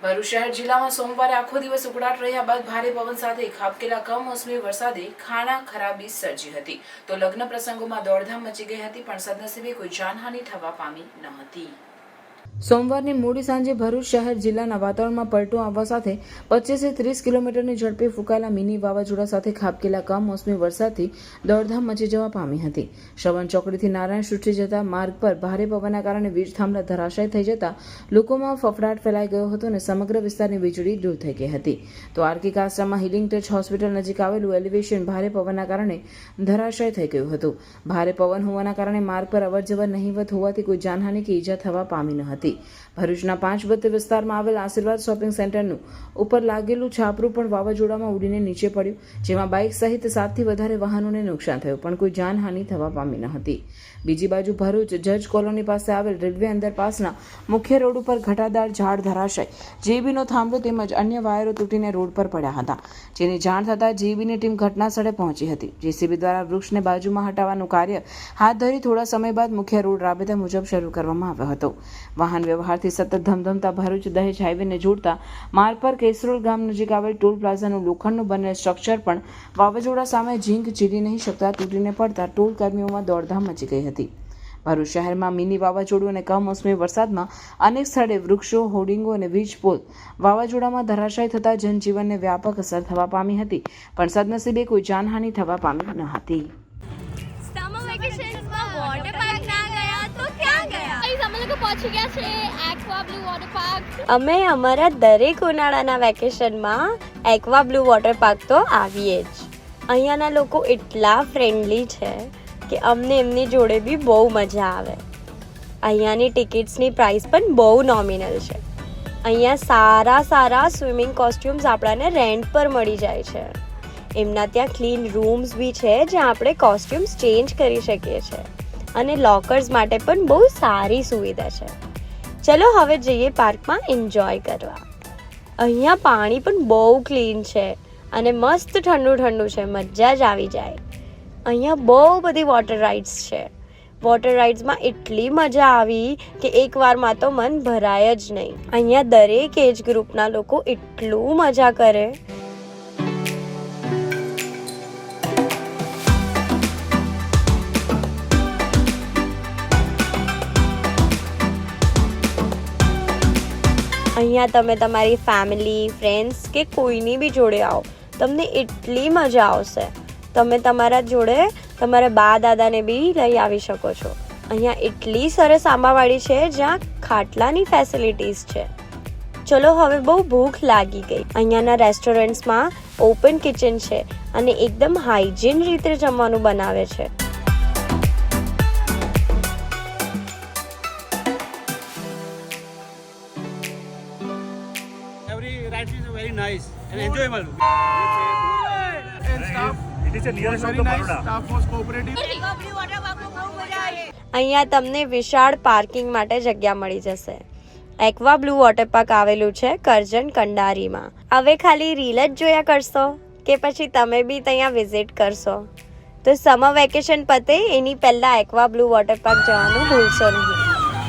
ભરૂચ શહેર જિલ્લામાં સોમવારે આખો દિવસ ઉકળાટ રહ્યા બાદ ભારે પવન સાથે ખાબકેલા કમોસમી વરસાદે ખાણા ખરાબી સર્જી હતી તો લગ્ન પ્રસંગોમાં દોડધામ મચી ગઈ હતી, પણ સદનસીબે કોઈ જાનહાનિ થવા પામી ન હતી। સોમવારની મોડી સાંજે ભરૂચ શહેર જિલ્લાના વાતાવરણમાં પલટો આવવા સાથે 25 થી 30 કિલોમીટરની ઝડપે ફૂંકાયેલા મિની વાવાઝોડા સાથે ખાબકેલા કમોસમી વરસાદથી દોડધામ મચી જવા પામી હતી। શ્રવણ ચોકડીથી નારાયણ સૃષ્ટિ જતા માર્ગ પર ભારે પવનના કારણે વીજ થાંભલા ધરાશાયી થઈ જતા લોકોમાં ફફડાટ ફેલાઈ ગયો હતો અને સમગ્ર વિસ્તારની વીજળી દૂર થઈ ગઈ હતી। તો આરકે કાસ્ટામાં હીલિંગ ટચ હોસ્પિટલ નજીક આવેલું એલિવેશન ભારે પવનના કારણે ધરાશાયી થઈ ગયું હતું। ભારે પવન હોવાના કારણે માર્ગ પર અવરજવર નહીવત હોવાથી કોઈ જાનહાનિ કે ઈજા થવા પામી ન હતી। ભરૂચના 5 બત્તી વિસ્તારમાં આવેલ આશીર્વાદ શોપિંગ સેન્ટરનું ઉપર લાગેલું છાપરું પણ વાવાઝોડામાં ઉડીને નીચે પડ્યું, જેમાં બાઇક સહિત 7 થી વધારે વાહનોને નુકસાન થયું, પણ કોઈ જાનહાનિ થવા પામી ન હતી। બીજી બાજુ ભરૂચ જજ કોલોની પાસે આવેલ રેલવે અંડરપાસના મુખ્ય રોડ ઉપર ઘટાદાર ઝાડ ધરાશાય, જેબીનો થાંભલો તેમજ અન્ય વાયરો તૂટીને રોડ પર પડ્યા હતા, જેની જાણ થતાં જેબીની ટીમ ઘટના સ્થળે પહોંચી હતી। જેસીબી દ્વારા વૃક્ષને બાજુમાં હટાવવાનું કાર્ય હાથ ધરી થોડા સમય બાદ મુખ્ય રોડ રાબેતા મુજબ શરૂ કરવામાં આવ્યો હતો। વાહન વ્યવહારથી સતત ધમધમતા ભરૂચ દહેજ હાઈવેને જોડતા માર્ગ પર કેસરોલ ગામ નજીક આવેલ ટોલ પ્લાઝાનું લોખંડનું બનેલ સ્ટ્રક્ચર પણ વાવાઝોડા સામે ઝીંક ચીરી નહીં શકતા તૂટીને પડતા ટોલ કર્મીઓમાં દોડધામ મચી ગઈ હતી। ભરૂચ શહેરમાં મિની વાવાઝોડું અને કમોસમી વરસાદમાં અનેક સ્થળે વૃક્ષો, હોર્ડિંગો અને વીજ પોલ વાવાઝોડામાં ધરાશાયી થતા જનજીવનને વ્યાપક અસર થવા પામી હતી, પણ સદનસીબે કોઈ જાનહાનિ થવા પામી ન હતી। અમે અમારા દરેક ઉનાળાના વેકેશનમાં એક્વા બ્લુ વોટર પાર્ક તો આવીએ જ। અહીંયાના લોકો એટલા ફ્રેન્ડલી છે કે અમને એમની જોડે બી બહુ મજા આવે। અહીંયાની ટિકિટ્સની પ્રાઇસ પણ બહુ નોમિનલ છે। અહીંયા સારા સ્વિમિંગ કોસ્ટ્યુમ્સ આપણાને રેન્ટ પર મળી જાય છે। એમના ત્યાં ક્લીન રૂમ્સ બી છે જ્યાં આપણે કોસ્ટ્યુમ્સ ચેન્જ કરી શકીએ છીએ અને લોકર્સ માટે પણ બહુ સારી સુવિધા છે। ચલો હવે જઈએ પાર્કમાં એન્જોય કરવા। અહીંયા પાણી પણ બહુ ક્લીન છે અને મસ્ત ઠંડુ છે, મજા જ આવી જાય। અહીંયા બહુ બધી વોટર રાઇડ્સ છે। વોટર રાઇડ્સમાં એટલી મજા આવી કે એકવારમાં તો મન ભરાય જ નહીં। અહીંયા દરેક એજ ગ્રુપના લોકો એટલું મજા કરે। અહીંયા તમે તમારી ફેમિલી, ફ્રેન્ડ્સ કે કોઈની બી જોડે આવો, તમને એટલી મજા આવશે। તમે તમારા જોડે તમારા બા દાદાને બી લઈ આવી શકો છો। અહીંયા એટલી સરસ આંબાવાડી છે જ્યાં ખાટલાની ફેસિલિટીઝ છે। ચલો હવે બહુ ભૂખ લાગી ગઈ। અહીંયાના રેસ્ટોરન્ટ્સમાં ઓપન કિચન છે અને એકદમ હાઇજીન રીતે જમવાનું બનાવે છે। Every ride is very nice and enjoyable. And staff, it is the nearest of very the nice. Baroda. Staff was cooperative. અહીંયા તમને વિશાળ પાર્કિંગ માટે જગ્યા મળી જશે। એક્વા બ્લુ વોટર પાર્ક આવેલું છે કરજણ કંડારીમાં। હવે ખાલી રીલ જ જોયા કરશો કે પછી તમે બી ત્યાં વિઝિટ કરશો? તો સમર વેકેશન પતે એની પહેલા એક્વા બ્લુ વોટર પાર્ક જવાનું ભૂલશો નહીં।